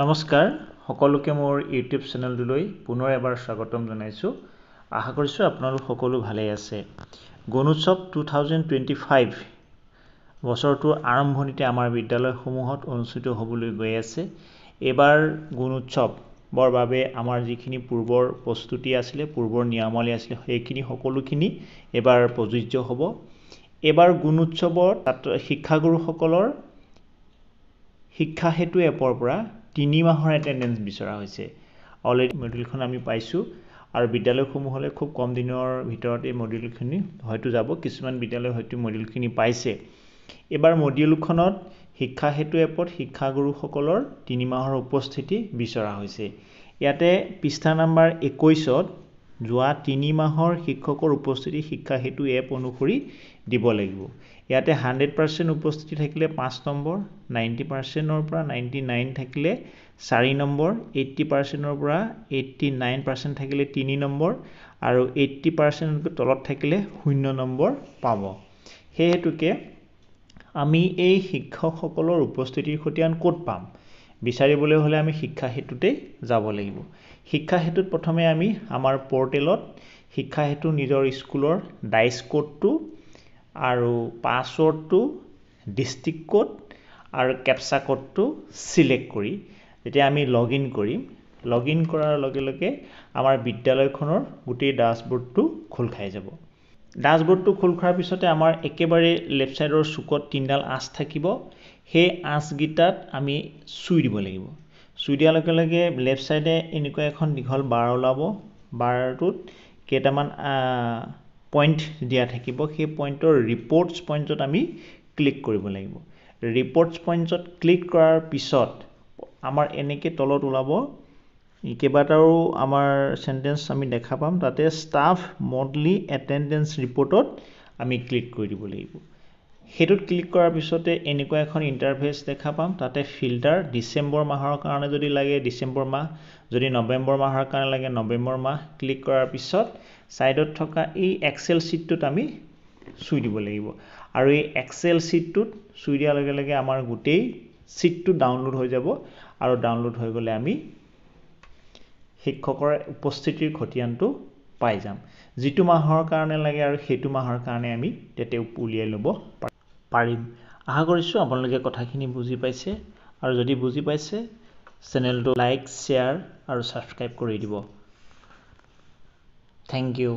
নমস্কাৰ সকলোকে মোৰ ইউটিউব চেনেলটোলৈ পুনৰ এবাৰ স্বাগতম জনাইছোঁ। আশা কৰিছোঁ আপোনালোক সকলো ভালে আছে। গুণোৎসৱ 2025 বছৰটোৰ আৰম্ভণিতে আমাৰ বিদ্যালয়সমূহত অনুষ্ঠিত হ'বলৈ গৈ আছে। এবাৰ গুণোৎসৱৰ বাবে আমাৰ যিখিনি পূৰ্বৰ প্ৰস্তুতি আছিলে, পূৰ্বৰ নিয়মাৱলী আছিলে, সেইখিনি সকলোখিনি এবাৰ প্ৰযোজ্য হ'ব। এবাৰ গুণোৎসৱত শিক্ষাগুৰুসকলৰ শিক্ষা হেতু এপৰ পৰা 3 মাহৰ এটেণ্ডেঞ্চ বিচৰা হৈছে। অলৰেডি মডিউলখন আমি পাইছোঁ আৰু বিদ্যালয়সমূহলৈ খুব কম দিনৰ ভিতৰত এই মডিউলখিনি হয়তো যাব। কিছুমান বিদ্যালয় হয়তো মডিউলখিনি পাইছে। এবাৰ মডিউলখনত শিক্ষা হেতু এপত শিক্ষাগুৰুসকলৰ 3 মাহৰ উপস্থিতি বিচৰা হৈছে। ইয়াতে পৃষ্ঠা নম্বৰ 21ত যোৱা 3 মাহৰ শিক্ষকৰ উপস্থিতি শিক্ষা হেতু এপ অনুসৰি দিব লাগিব। ইয়াতে 100% উপস্থিতি থাকিলে 5 নম্বৰ, 90%ৰ পৰা 99 থাকিলে 4 নম্বৰ, 80%ৰ পৰা 89% থাকিলে 3 নম্বৰ আৰু 80%তকৈ তলত থাকিলে 0 নম্বৰ পাব। সেইহেতুকে আমি এই শিক্ষকসকলৰ উপস্থিতিৰ খতিয়ান ক'ত পাম? বিচাৰিবলৈ হ'লে আমি শিক্ষা হেতুতে যাব লাগিব। শিক্ষা হেতুত প্ৰথমে আমি আমাৰ পৰ্টেলত শিক্ষা হেতু নিজৰ স্কুলৰ ডাইচ কোডটো আৰু পাছৱৰ্ডটো, ডিষ্ট্ৰিক্ট কোড আৰু কেপচা কোডটো সিলেক্ট কৰি যেতিয়া আমি লগইন কৰিম, লগইন কৰাৰ লগে লগে আমাৰ বিদ্যালয়খনৰ গোটেই ডাছবৰ্ডটো খোল খাই যাব। ডাছবৰ্ডটো খোল খোৱাৰ পিছতে আমাৰ একেবাৰে লেফ্ট সাইডৰ চুকত 3ডাল আঁচ থাকিব। সেই আঁচকেইটাত আমি চুই দিব লাগিব। চুই দিয়াৰ লগে লগে লেফ্ট সাইডে এনেকুৱা এখন দীঘল বাৰ ওলাব। বাৰটোত কেইটামান পইণ্ট দিয়া থাকিব। সেই পইণ্টৰ ৰিপৰ্টছ পইণ্টত আমি ক্লিক কৰিব লাগিব। ৰিপৰ্টছ পইণ্টত ক্লিক কৰাৰ পিছত আমাৰ এনেকৈ তলত ওলাব কেইবাটাও আমাৰ চেণ্টেন্স আমি দেখা পাম। তাতে ষ্টাফ মন্থলি এটেণ্ডেঞ্চ ৰিপৰ্টত আমি ক্লিক কৰি দিব লাগিব। সেইটোত ক্লিক কৰাৰ পিছতে এনেকুৱা এখন ইণ্টাৰফেচ দেখা পাম। তাতে ফিল্টাৰ ডিচেম্বৰ মাহৰ কাৰণে যদি লাগে ডিচেম্বৰ মাহ, যদি নৱেম্বৰ মাহৰ কাৰণে লাগে নৱেম্বৰ মাহ। ক্লিক কৰাৰ পিছত ছাইডত থকা এই এক্সেল শ্বীটটোত আমি চুই দিব লাগিব আৰু এই এক্সেল শ্বীটটোত চুই দিয়াৰ লগে লগে আমাৰ গোটেই শ্বীটটো ডাউনলোড হৈ যাব আৰু ডাউনলোড হৈ গ'লে আমি শিক্ষকৰ উপস্থিতিৰ খতিয়ানটো পাই যাম। যিটো মাহৰ কাৰণে লাগে আৰু সেইটো মাহৰ কাৰণে আমি তেতে উলিয়াই ল'ব পাৰিম। আশা কৰিছোঁ আপোনালোকে কথাখিনি বুজি পাইছে আৰু যদি বুজি পাইছে চেনেলটো লাইক, শ্বেয়াৰ আৰু ছাবস্ক্ৰাইব কৰি দিব। Thank U.